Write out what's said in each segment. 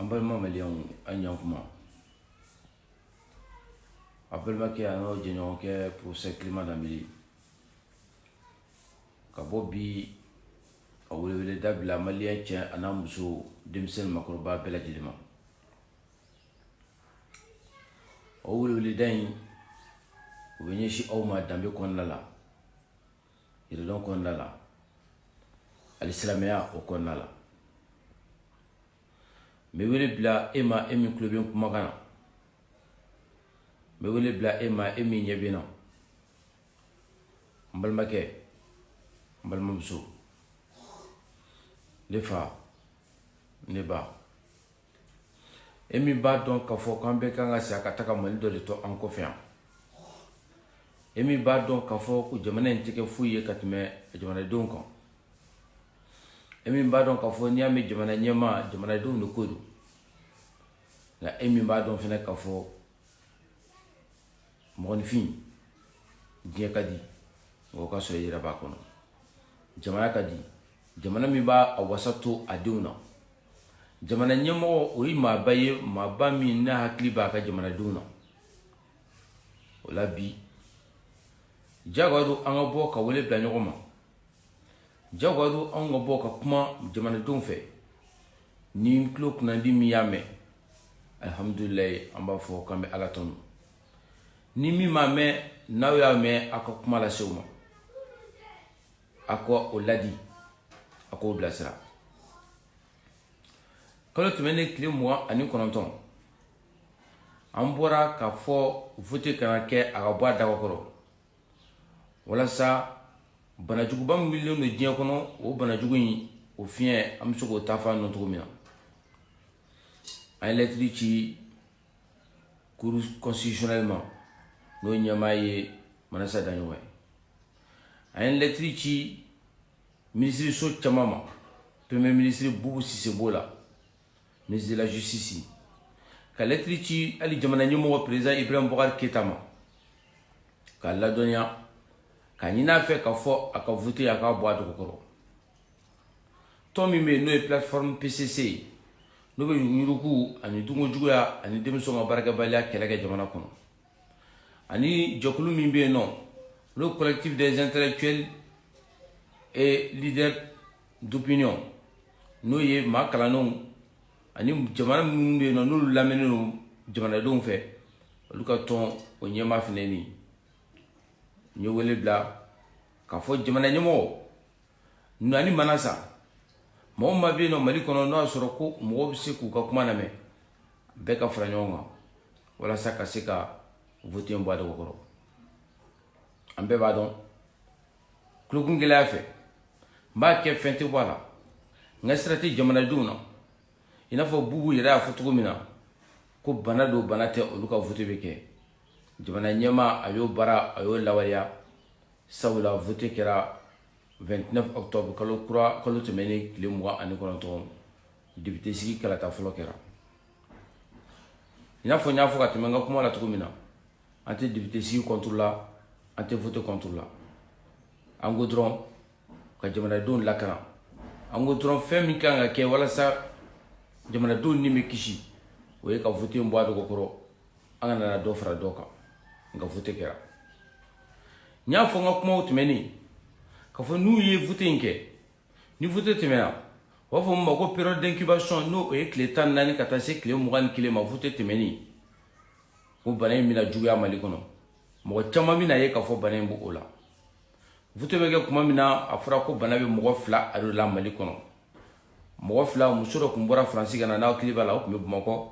balima maliyɛnw an ɲan kuma a balimakɛ an y'o jɛɲɔgɔn kɛ professeur Clément Danbele ka bɔ bi a welewele da bila maliyɛn cɛ a n'a muso denmisɛnnin makɔrɔba bɛɛ lajɛlen ma. O weleweleda in o bɛ ɲɛsin aw ma danbe kɔnɔna la, yɛrɛdɔn kɔnɔna la, alisilamɛya o kɔnɔna la. N bɛ wele bila e ma e min tulo bɛ n kumakan na, n bɛ wele bila e ma e min ɲɛ bɛ n na, n balimakɛ, n balimamuso, ne fa, ne ba, e min b'a dɔn k'a fɔ k'an bɛɛ kan ka segin ka taga Mali dɔ de to an kɔfɛ yan, e min b'a dɔn k'a fɔ ko jamana in tɛ kɛ foyi ye ka tɛmɛ jamanadenw kan, e min b'a dɔn k'a fɔ n'i y'a mɛn jamana ɲɛmaa jamanadenw de ko don, nka e min b'a dɔn fana k'a fɔ mɔgɔninfin diɲɛ ka di mɔgɔ ka sɔrɔ i yɛrɛ b'a kɔnɔ, jamana ka di jamana min b'a wasa to a denw na, jamana ɲɛmɔgɔ o ye maaba ye maaba min n'a hakili b'a ka jamanadenw na. O la bi jagoya don an ka bɔ ka wele bila ɲɔgɔn ma, jagoya don an ka bɔ ka kuma jamanadenw fɛ. Ni n tulo kunnandi min y'a mɛn alhamdulilayi an b'a fɔ k'an bɛ Ala tanu, ni min m'a mɛn n'aw y'a mɛn a ka kuma lase o ma, a ka o ladi, a k'o bilasira. Kalo tɛmɛnen tile 29 an bɔra k'a fɔ vote kana kɛ a ka bɔ a dagakɔrɔ walasa banajuguba min wililen don diɲɛ kɔnɔ o banajugu in o fiɲɛ an bɛ se k'o ta f'a nɔ cogo min na. An ye lɛtiri ci cour constitutionnelle ma n'o ɲɛmaa ye Manasa Daɲɔgɔn ye. An ye lɛtiri ci minisiriso caman ma, premier ministre Boubou Sise b'o la, ministre de la justice, ka lɛtiri ci hali jamana ɲɛmɔgɔ président Ibrahim Boubacar Keïta ma k'a ladɔnniya k'a ɲini a fɛ k'a fɔ a ka vote a k'a bɔ a dugukɔrɔ. Tɔn min bɛ yen n'o ye plateforme PCC ye n'o bɛ yurugu ani dunkojuguya ani denmisɛnw ka baarakɛbaliya kɛlɛ kɛ jamana kɔnɔ, ani jɛkulu min bɛ yen nɔ n'o ye collectif des intellectuels et leaders d'opinion n'o ye maa kalannenw ani jamana minnu bɛ yen nɔ n'olu lamɛnnen don jamanadenw fɛ olu ka tɔn o ɲɛmaa fana ye nin. N ye wele bila k'a fɔ jamana ɲɛmɔgɔ ani Manasa mɔgɔ ma bɛ yen nɔ Mali kɔnɔ n'o y'a sɔrɔ ko mɔgɔw bɛ se k'u ka kuma lamɛn bɛɛ ka fara ɲɔgɔn kan walasa ka se ka vote in bɔ a dugukɔrɔ. An bɛɛ b'a dɔn kulokun gɛlɛya fɛ n b'a kɛ fɛn tɛ bɔ a la, n ka sira tɛ jamanadenw na i n'a fɔ Boubou yɛrɛ y'a fɔ cogo min na ko bana don bana tɛ olu ka vote bɛ kɛ. Jamana ɲɛmaa a y'o baara a y'o lawaleya sabula vote kɛra 29 octobre kalo tɛmɛnen tile 29 député sigi kalata fɔlɔ kɛra. I n'a fɔ n y'a fɔ ka tɛmɛ n ka kuma la cogo min na an tɛ député sigi contre la, an tɛ vote contre la, an ko dɔrɔn ka jamanadenw lakana, an ko dɔrɔn fɛn min kan ka kɛ walasa jamanadenw ni bɛ kisi o ye ka vote in bɔ a dugukɔrɔ an ka nana dɔ fara dɔ kan nka vote kɛra. N y'a fɔ n ka kumaw tɛmɛnen k'a fɔ n'u ye vote in kɛ ni vote tɛmɛna u b'a fɔ min ma ko période d'incubation n'o ye tile 14 ka taa se tile 21 ma vote tɛmɛnen ko bana in bɛna juguya Mali kɔnɔ, mɔgɔ caman bɛna ye k'a fɔ bana in b'o la. Vote bɛ kɛ kuma min na a fɔra ko bana bɛ mɔgɔ 2 de la Mali kɔnɔ, mɔgɔ 2 muso dɔ tun bɔra Faransi ka na n'a hakili b'a la o tun bɛ Bamakɔ,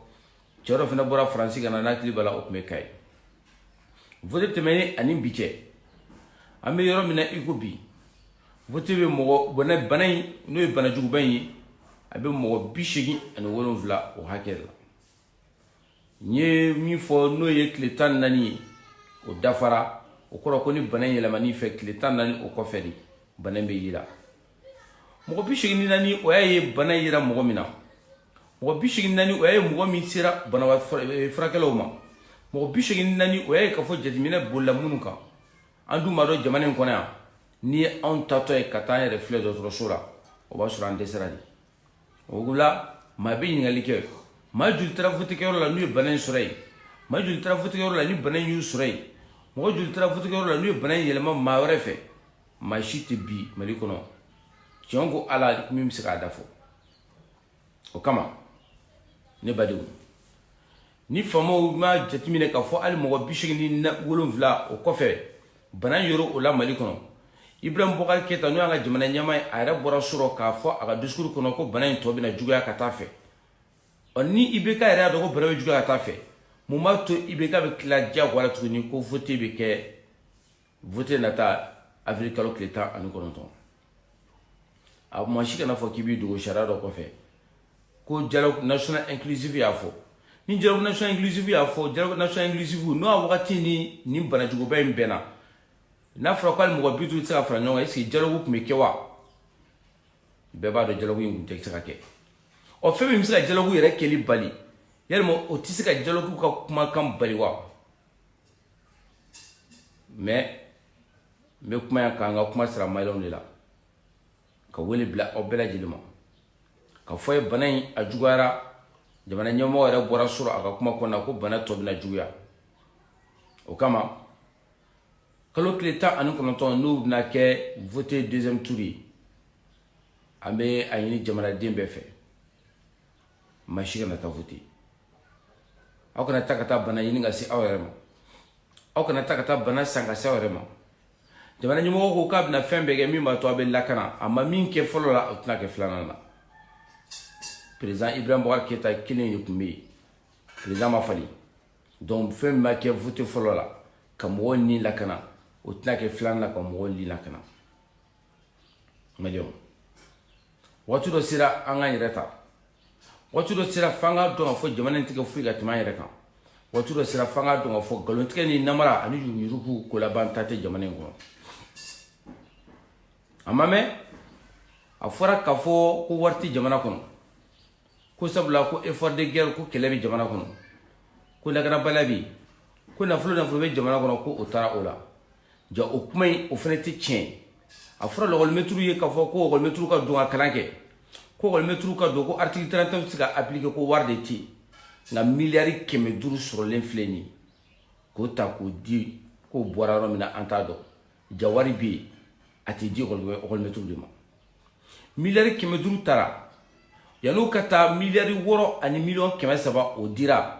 cɛ dɔ fana bɔra Faransi ka na n'a hakili b'a la o tun bɛ Kayi. Vote tɛmɛnen ani bi cɛ an bɛ yɔrɔ min na i ko bi vote bɛ mɔgɔ bana in n'o ye banajuguba in ye a bɛ mɔgɔ 87 o hakɛ la. N ye min fɔ n'o ye tile 14 ye o dafara o kɔrɔ ko ni bana in yɛlɛmani fɛ tile 14 o kɔfɛ de bana in bɛ yira. Mɔgɔ 84 o y'a ye bana yira mɔgɔ min na, mɔgɔ 84 o y'a ye mɔgɔ min sera banabaatɔ furakɛlaw ma, mɔgɔ 84 o y'a ye k'a fɔ jateminɛ bolila minnu kan. An dun b'a dɔn jamana in kɔnɔ yan ni ye anw tatɔ ye ka taa an yɛrɛ filɛ dɔgɔtɔrɔso la o b'a sɔrɔ an dɛsɛra de. O la maa bɛ ɲininkali kɛ ma joli tara vote kɛyɔrɔ la n'u ye bana in sɔrɔ yen ma joli tara vote kɛyɔrɔ la ni bana in y'u sɔrɔ yen mɔgɔ joli tara vote kɛyɔrɔ la n'u ye bana in yɛlɛma maa wɛrɛ fɛ maa si tɛ bi Mali kɔnɔ tiɲɛ ko Ala min bɛ se k'a da fɔ o kama ne badenw ni faamaw ma jateminɛ k'a fɔ hali mɔgɔ 87 o kɔfɛ bana in yɔrɔ o la Mali kɔnɔ Ibrahim Boubacar Keita n'o y'an ka jamana ɲɛmaa ye a yɛrɛ bɔra sɔrɔ k'a fɔ a ka discours kɔnɔ ko bana in tɔ bɛna juguya ka taa fɛ ni IBK yɛrɛ y'a dɔn ko bana bɛ juguya ka taa fɛ mun b'a to IBK bɛ tila diyagoya la tuguni ko vote bɛ kɛ vote nata avril kalo tile 19 a maa si kana fɔ k'i b'i dogo sariya dɔ kɔfɛ ko dialogue national inclusive y'a fɔ ni dialogue national inclusive y'a fɔ dialogue national inclusive n'o a wagati ni banajuguba in bɛnna n'a fɔra ko hali mɔgɔ 50 tɛ se ka fara ɲɔgɔn kan est-ce que dialogue tun bɛ kɛ wa bɛɛ b'a dɔn dialogue in tun tɛ se ka kɛ o fɛn min bɛ se ka dialogue yɛrɛ kɛli bali yalima o tɛ se ka dialogue ka kumakan bali wa mais n bɛ kuma yan kan n ka kuma sira maliyɛnw de la ka wele bila aw bɛɛ lajɛlen ma ka fɔ ye bana in a juguyara jamana ɲɛmɔgɔ yɛrɛ bɔra sɔrɔ a ka kuma kɔnɔna ko bana tɔ bɛna juguya o kama kalo tile 19 n'u bɛna kɛ vote deuxième tour ye an bɛ a ɲini jamanaden bɛɛ fɛ maa si kana taa vote aw kana taa ka taa bana ɲini ka se aw yɛrɛ ma aw kana taa ka taa bana san ka se aw yɛrɛ ma jamana ɲɛmɔgɔ ko k'a bɛna fɛn bɛɛ kɛ min b'a to a bɛ lakana a ma min kɛ fɔlɔ la o tɛna kɛ filanan na président Ibrahim Boubacar Keita kelen de tun bɛ yen président ma falen donc fɛn min b'a kɛ vote fɔlɔ la ka mɔgɔw ni lakana o tɛna kɛ filanan na ka mɔgɔw ni lakana maliyɛnw waati dɔ sera an k'an yɛrɛ ta waati dɔ sera f'an k'a dɔn k'a fɔ jamana in tɛ kɛ foyi ka tɛmɛ an yɛrɛ kan waati dɔ sera f'an k'a dɔn k'a fɔ nkalontigɛ ni namara ani yuruguyurugu ko laban ta tɛ jamana in kɔnɔ a ma mɛn a fɔra k'a fɔ ko wari tɛ jamana kɔnɔ ko sabula ko effort de guerre ko kɛlɛ bɛ jamana kɔnɔ ko lakanabaliya bɛ yen ko nafolo bɛ jamana kɔnɔ ko o taara o la ja o kuma in o fana tɛ tiɲɛ a fɔra lakɔlimɛtiriw ye k'a fɔ ko lakɔlimɛtiriw ka don ka kalan kɛ ko lakɔlimɛtiriw ka don ko article 31 bɛ se ka appliquer ko wari de tɛ yen nka miliyari 500 sɔrɔlen filɛ nin ye k'o ta k'o di k'o bɔra yɔrɔ min na an t'a dɔn ja wari bɛ yen a tɛ di lakɔlimɛtiriw de ma miliyari 500 taara yan'o ka taa miliyari 6 ani miliyɔn 300 o dira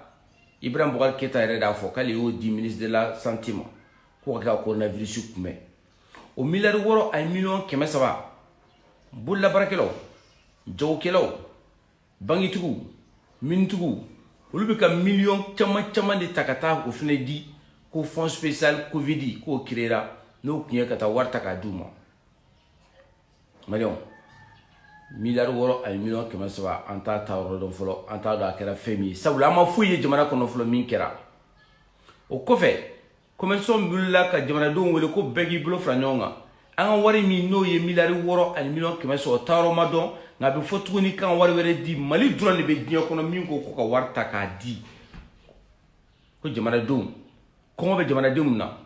Ibrahim Boubacar Keita yɛrɛ y'a fɔ k'ale y'o di ministre de la santé ma ko ka kɛ coronavirus kunbɛn o miliyari 6 ani miliyɔn 300 bololabaarakɛlaw jagokɛlaw bangitigiw minitigiw olu bɛ ka miliyɔn caman de ta ka taa o fana di ko fond spécial covid k'o créera n'o tun ye ka taa wari ta k'a d'u ma maliyɛnw miliyari 6 ani miliyɔn 300 an t'a ta yɔrɔ dɔn fɔlɔ an t'a dɔn a kɛra fɛn min ye sabula an ma foyi ye jamana kɔnɔ fɔlɔ min kɛra o kɔfɛ commerçant wulila ka jamanadenw wele ko bɛɛ k'i bolo fara ɲɔgɔn kan an ka wari min n'o ye miliyari 6 ani miliyɔn 300 o taa yɔrɔ ma dɔn nka a bɛ fɔ tuguni k'an wari wɛrɛ di mali dɔrɔn de bɛ diɲɛ kɔnɔ min ko ka wari ta k'a di ko jamanadenw kɔngɔ bɛ jamanadenw na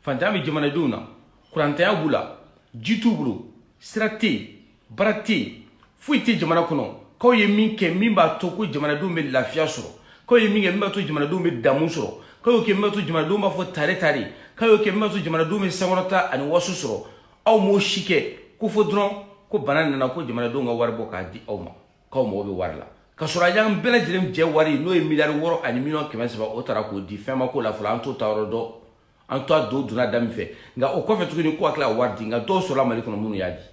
fantanya bɛ jamanadenw na kurantanya b'u la ji t'u bolo sira tɛ yen baara tɛ yen foyi tɛ jamana kɔnɔ k'aw ye min kɛ min b'a to ko jamanadenw bɛ lafiya sɔrɔ k'aw ye min kɛ min b'a to jamanadenw bɛ damu sɔrɔ k'aw y'o kɛ min b'a to jamanadenw b'a fɔ tare k'aw y'o kɛ min b'a to jamanadenw bɛ sankɔrɔta ani waso sɔrɔ aw m'o si kɛ ko fɔ dɔrɔn ko bana nana ko jamanadenw ka wari bɔ k'a di aw ma k'aw mago bɛ wari la ka sɔrɔ a y'an bɛɛ lajɛlen jɛ wari n'o ye miliyari 6 ani miliyɔn 300 o taara k'o di fɛn ma k'o la fɔlɔ an t'o ta yɔrɔ dɔn an t'a don donna da min fɛ nka o kɔfɛ tuguni ko a tila ka wari di nka dɔw sɔrɔla mali kɔnɔ minnu y'a di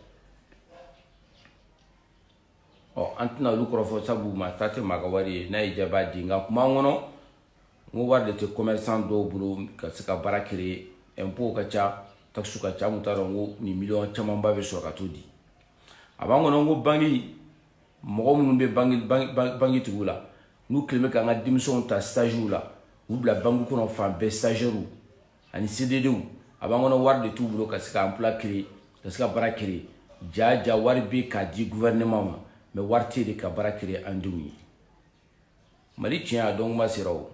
an tɛna olu kɔrɔfɔ sabu ma ta tɛ maa ka wari ye n'a ye ja b'a di nka kuma kɔnɔ n ko wari de tɛ commerçant dɔw bolo ka se ka baara créer impôt ka ca taxe ka ca mun t'a dɔn ko nin miliyɔn camanba bɛ sɔrɔ ka t'o di a b'an kɔnɔ ko banki mɔgɔ minnu bɛ bangitigiw la n'u kɛlen bɛ k'an ka denmisɛnw ta stagiw la u bila banki kɔnɔ fan bɛɛ stagiaires ani CDDw a b'an kɔnɔ wari de t'u bolo ka se ka emploi créer ka se ka baara créer ja wari bɛ k'a di gouvernement ma mais wari tɛ de ka baara créer an denw ye mali tiɲɛ a dɔn kuma sera o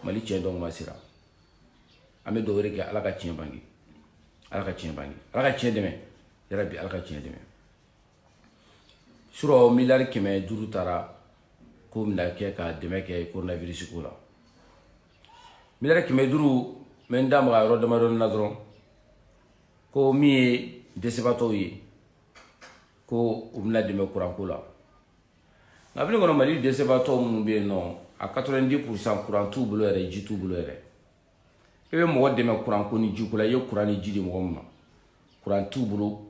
mali tiɲɛ dɔn kuma sera an bɛ dɔwɛrɛ kɛ ala ka tiɲɛ bange ala ka tiɲɛ bange ala ka tiɲɛ dɛmɛ yarabi ala ka tiɲɛ dɛmɛ surɔ miliyari 500 taara ko mina kɛ ka dɛmɛ kɛ coronavirus ko la miliyari 500 mɛ n da maga yɔrɔ damadɔni na dɔrɔn ko min ye dɛsɛbaatɔw ye ko u bɛna dɛmɛ kuran ko la nka bini kɔnɔ Mali dɛsɛbaatɔ minnu bɛ yen nɔ a 90% kuran t'u bolo yɛrɛ ji t'u bolo yɛrɛ i bɛ mɔgɔ dɛmɛ kuran ko ni ji ko la i ye kuran ni ji di mɔgɔ min ma kuran t'u bolo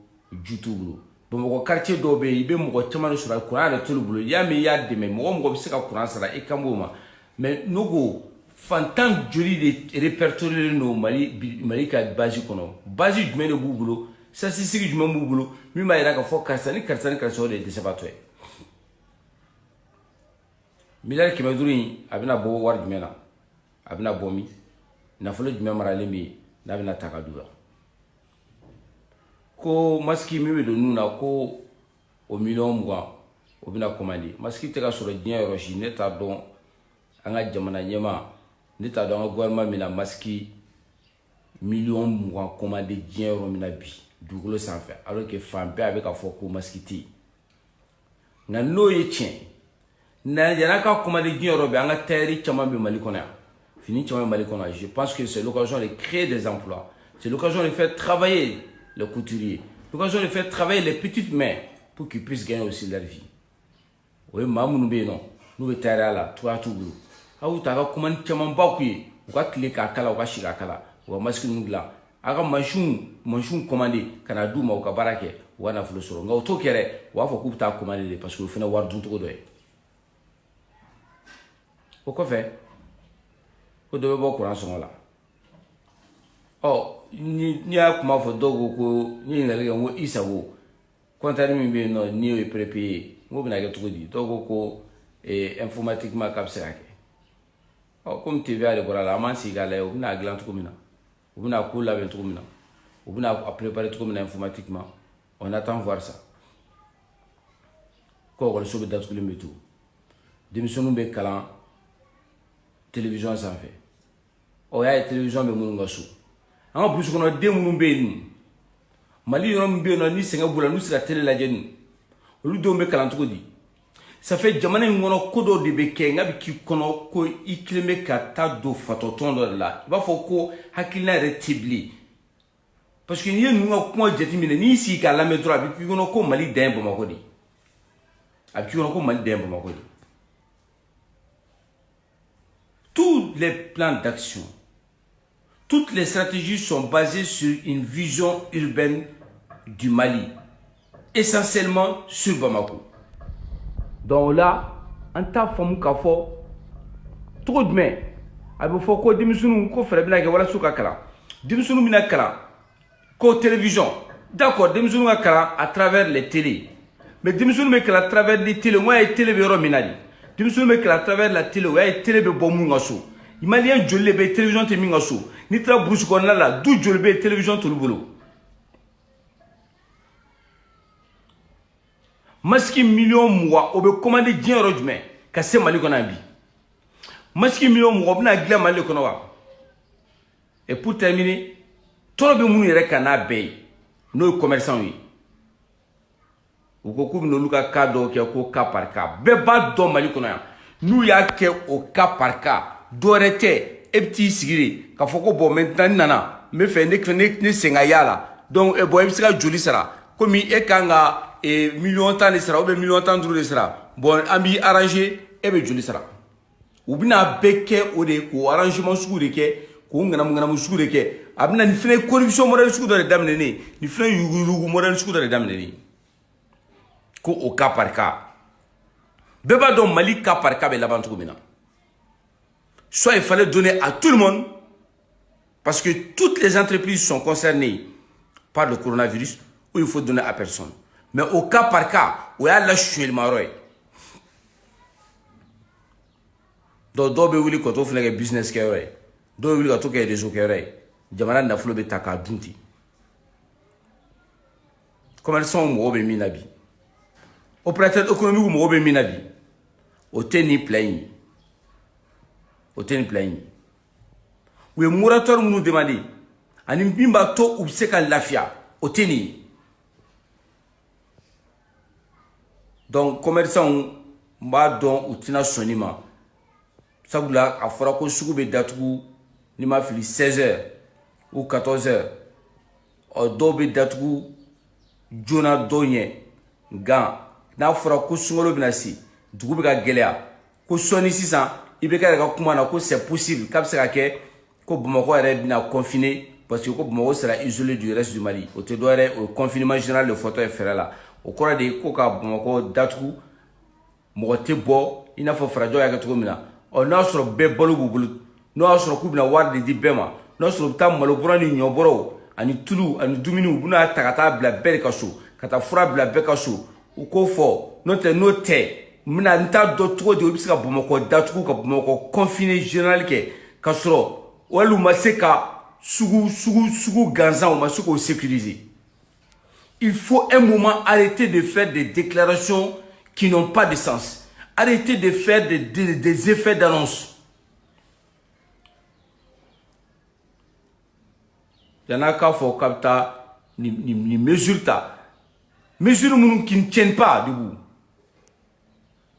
ji t'u bolo Bamakɔ quartier dɔw bɛ yen i bɛ mɔgɔ caman de sɔrɔ kuran yɛrɛ t'olu bolo y'a mɛn i y'a dɛmɛ mɔgɔ bɛ se ka kuran sara i kan b'o ma mais n'o ko fantan joli de répertorié no Mali ka base kɔnɔ base jumɛn de b'u bolo statistique jumɛn b'u bolo min b'a yira ka fɔ karisa ni karisa ni karisa o de ye dɛsɛbaatɔ ye miliyari 500 in a bɛna bɔ wari jumɛn na a bɛna bɔ min nafolo jumɛn maralen bɛ yen n'a bɛna ta ka d'u la ko masiki min bɛ don nun na ko o miliyɔn 20 o bɛna commandé masiki tɛ ka sɔrɔ diɲɛ yɔrɔ si ne t'a dɔn an ka jamana ɲɛmaa ne t'a dɔn an ka gouvernement bɛna masiki miliyɔn 20 commandé diɲɛ yɔrɔ min na bi dugukolo sanfɛ alors que fan bɛɛ a bɛ ka fɔ ko masiki tɛ yen nka n'o ye tiɲɛ yan'a ka commandé diɲɛ yɔrɔ bɛɛ an ka tailleur caman bɛ Mali kɔnɔ yan fini caman bɛ Mali kɔnɔ je pense que c'est l'occasion de créer des emplois c'est l'occasion de faire travailler les couturiers l'occasion de faire travailler les petites mains pour qu'ils puissent gagner aussi leur vie o ye maa minnu bɛ yen nɔ n'u bɛ tailleur la cogoya t'u bolo a y'u ta a ka commande caman ba k'u ye u ka tile k'a kala u ka si k'a kala u ka masque ninnu dilan a ka mansinw commandé ka na d'u ma u ka baara kɛ u ka nafolo sɔrɔ nka o t'o kɛ dɛ u b'a fɔ k'u bɛ taa commandé de parce que o fana wari dun cogo dɔ ye o kɔfɛ ko dɔ bɛ bɔ kuran sɔngɔ la ni y'a kuma fɔ dɔw ko ni ɲininkali kɛ n ko Isago comptable min bɛ yen nɔ ni o ye prépayé n ko bɛna kɛ cogo di dɔw ko informatiquement k'a bɛ se ka kɛ komi TVA de bɔra la an b'an sigi k'a lajɛ u bɛna dilan cogo min na u bɛna ko labɛn cogo min na u bɛna a préparer cogo min na informatiquement on attend voir ça ko ekɔliso bɛ datugulen bɛ to denmisɛnninw bɛ kalan télévision sanfɛ y'a ye télévision bɛ minnu ka so an ka burusi kɔnɔ den minnu bɛ yen nɔ Mali yɔrɔ min bɛ yen nɔ ni sɛgɛn b'u la n'u sera télé lajɛ nin olu denw bɛ kalan cogo di ça fait jamana in kɔnɔ ko dɔw de bɛ kɛ nka bɛ k'i kɔnɔ ko i kelen bɛ ka taa don fatɔtɔn dɔ de la i b'a fɔ ko hakilina yɛrɛ tɛ bilen parce que n'i ye ninnu ka kuma jateminɛ n'i sigi k'a lamɛn dɔrɔn a bɛ k'i kɔnɔ ko Mali dan ye Bamakɔ de a bɛ k'i kɔnɔ ko Mali dan ye Bamakɔ de tous les plans d'action toutes les stratégies sont basées sur une vision urbaine du Mali essentiellement sur Bamako donc là an t'a faamu k'a fɔ cogo jumɛn a bɛ fɔ ko denmisɛnninw ko fɛɛrɛ bɛna kɛ walasa u ka kalan denmisɛnninw bɛna kalan ko télévision d'accord denmisɛnninw ka kalan à travers les télé mais denmisɛnninw bɛ kalan à travers les télé o y'a ye télé bɛ yɔrɔ min na de denmisɛnninw bɛ kalan à travers la télé o y'a ye télé bɛ bɔ mun ka so maliyɛn joli de bɛ télévision tɛ min ka so n'i taara burusi kɔnɔna la du joli bɛ télévision t'olu bolo masque miliyɔn 20 o bɛ commandé diɲɛ yɔrɔ jumɛn ka se Mali kɔnɔ yan bi masque miliyɔn 20 o bɛna dilan Mali kɔnɔ wa et pour terminer tɔɔrɔ bɛ minnu yɛrɛ kan n'a bɛɛ ye n'o ye commerçant ye u ko k'u bɛna olu ka cas dɔw kɛ ko cas par cas bɛɛ b'a dɔn Mali kɔnɔ yan n'u y'a kɛ o cas par cas dɔwɛrɛ tɛ e bɛ t'i sigi de k'a fɔ ko bon maintenant n nana n bɛ fɛ ne sen ka y'a la donc bon e bɛ se ka joli sara komi e kan ka miliyɔn 10 de sara ou bien miliyɔn 15 de sara bon an b'i arranger e bɛ joli sara u bɛna bɛɛ kɛ o de k'o arrangement sugu de kɛ k'o ŋanamu sugu de kɛ a bɛna nin fana corruption modèle sugu dɔ de daminɛnen nin fana yuguyugu modèle sugu dɔ de daminɛnen ko o cas par cas bɛɛ b'a dɔn Mali cas par cas bɛ laban cogo min na soit il fallait donner à tout le monde parce que toutes les entreprises sont concernées par le coronavirus ou il faut donner à personne mais au cas par cas o y'a lasuyɛlima yɔrɔ ye donc dɔw bɛ wuli ka t'o fana kɛ business kɛyɔrɔ ye dɔw bɛ wuli ka t'o kɛ réseau kɛyɔrɔ ye jamana nafolo bɛ ta k'a dun ten commerçants mɔgɔw bɛ min na bi opérateurs économiques mɔgɔw bɛ min na bi o tɛ ni plan ye o tɛ ni plan ye u ye moratoire minnu demandé ani min b'a to u bɛ se ka lafiya o tɛ nin ye donc commerçants mba don u tina soni ma sabula a fɔra ko sugu bɛ datugu ni ma fili 16h ou 14h o dɔw bɛ datugu joona dɔw ɲɛ nka n'a fɔra ko sunkalo bɛna se dugu bɛ ka gɛlɛya ko sɔni sisan i bɛ ka yɛrɛ ka kuma na ko c'est possible k'a bɛ se ka kɛ ko Bamakɔ yɛrɛ bɛna confiner parce que ko Bamakɔ sera isolé du reste du Mali o tɛ dɔ wɛrɛ o confinement général de fɔtɔ ye fɛrɛ la o kɔrɔ de ko ka Bamakɔ datugu mɔgɔ tɛ bɔ i n'a fɔ farajɛw y'a kɛ cogo min na ɔ n'a sɔrɔ bɛɛ balo b'u bolo n'o y'a sɔrɔ k'u bɛna wari de di bɛɛ ma n'o y'a sɔrɔ u bɛ taa malobɔrɔ ni ɲɔbɔrɔw ani tulu ani dumuni u bɛna ta ka taa bila bɛɛ de ka so ka taa fura bila bɛɛ ka so u k'o fɔ n'o tɛ n bɛna n t'a dɔn cogo di u bɛ se ka Bamakɔ datugu ka Bamakɔ confiner général kɛ ka sɔrɔ wali u ma se ka sugu gansan u ma se k'o sécuriser. Il faut un moment arrêter de faire des déclarations qui n'ont pas de sens. Arrêtez de faire des effets d'annonce. Il y en a qu'à faire comme ça, ni mesures mesures qui ne tiennent pas debout.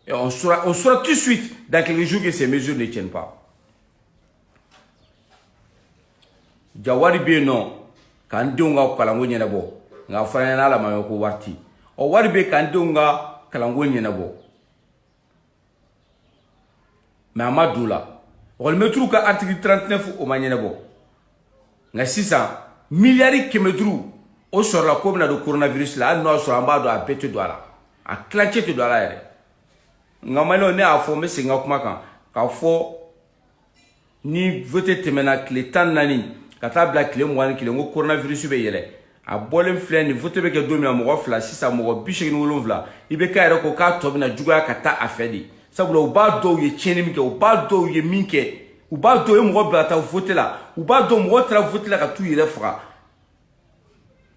Et on saura tout de suite dans quelques jours que ces mesures ne tiennent pas. Jawari be non, quand on kalango nyabo, nga fana la mayo ko warti. O wari be kan donga kalango nyabo. Mais Amadou la, on le mettre ka article 39 au manyabo. Nga 600 milliards kemedru o sur la commune de coronavirus là, no sur ambado a bete doala. A clanché te doala ere. Nga malo ne a formé singa kuma kan. Ka fo ni voter temena kle tan nani. Kata bla kle mwani kle ngo coronavirus be yele. A bolen flen ni voter be ke domi amogo fla 600 mogo biche ni wolonvla. Ibe ka ere ko ka tobi na juga kata afedi. Sabula u ba do ye tieni mi ke u ba do ye minke u ba do ye mogo bla ta voter la u ba do mogo tra voter la ka tu yele fra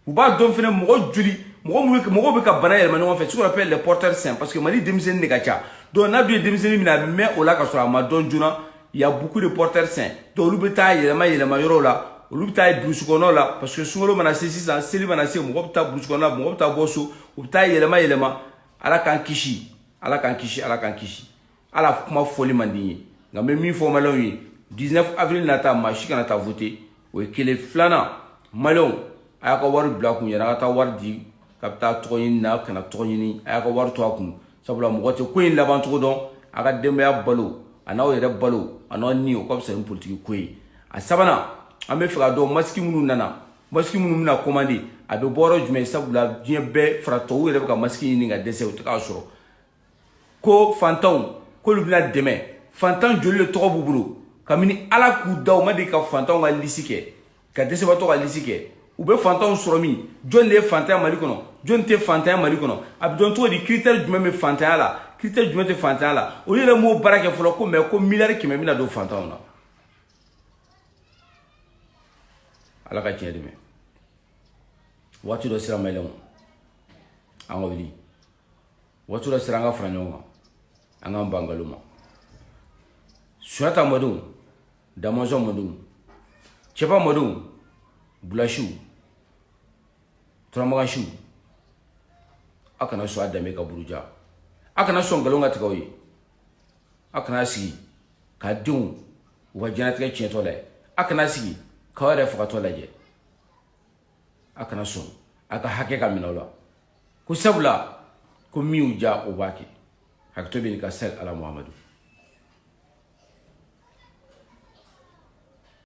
u ba do fene mogo juli mogo be ka bana yele ma no fait ce qu'on appelle les porteurs sains parce que Mali demisen ne ka cha donc na du demisen mi na mais o la ka so ma don juna il y a beaucoup de porteurs sains donc lu be ta yele ma yoro la lu be ta brousse kono la parce que sungolo mana 600 seli mana se mogo be ta brousse kono mogo be ta bosso u be ta yele ma ala kan kishi ala kan kishi ala kuma foli mandinye nga me mi fo malon yi 19 avril nata machi kana ta voter o kele flana malon aya ko waru bla kun yana ta war di kapta toyin na kana toyin aya ko waru to akun sabula mo gote ko in laban to don aga dembe ya balo ana o yere balo ana ni o ko sen politique ko yi a sabana ame fera do maski munu na commandé abe boro jume sabula bien be frato o yere ka maski ni nga dese o to ka soro ko fantan ko lu bina deme fantan joli le togo bubulu kamini ala ku daw ma de ka fantan ga lisike ka dese ba to ga lisike u be fantan soro mi jon le fantan mali kono jon te fantan mali kono ab don to di critère du même fantan la critère du même fantan la o yele mo barake folo ko me ko milliard ki me mina do fantan na ala ka tiede me watu do sira melon angoli watu do sira nga franyo angam bangaluma suata modou damozo modou chepa modou bulashu tramagashu akana so adame ka buruja akana so ngalonga tikawi akana sigi ka dun wajana tika chietole akana sigi ka wale fukatola je akana so aka hake ka minola kusabla ko miuja obake haktobe ni ka sel ala Muhammadu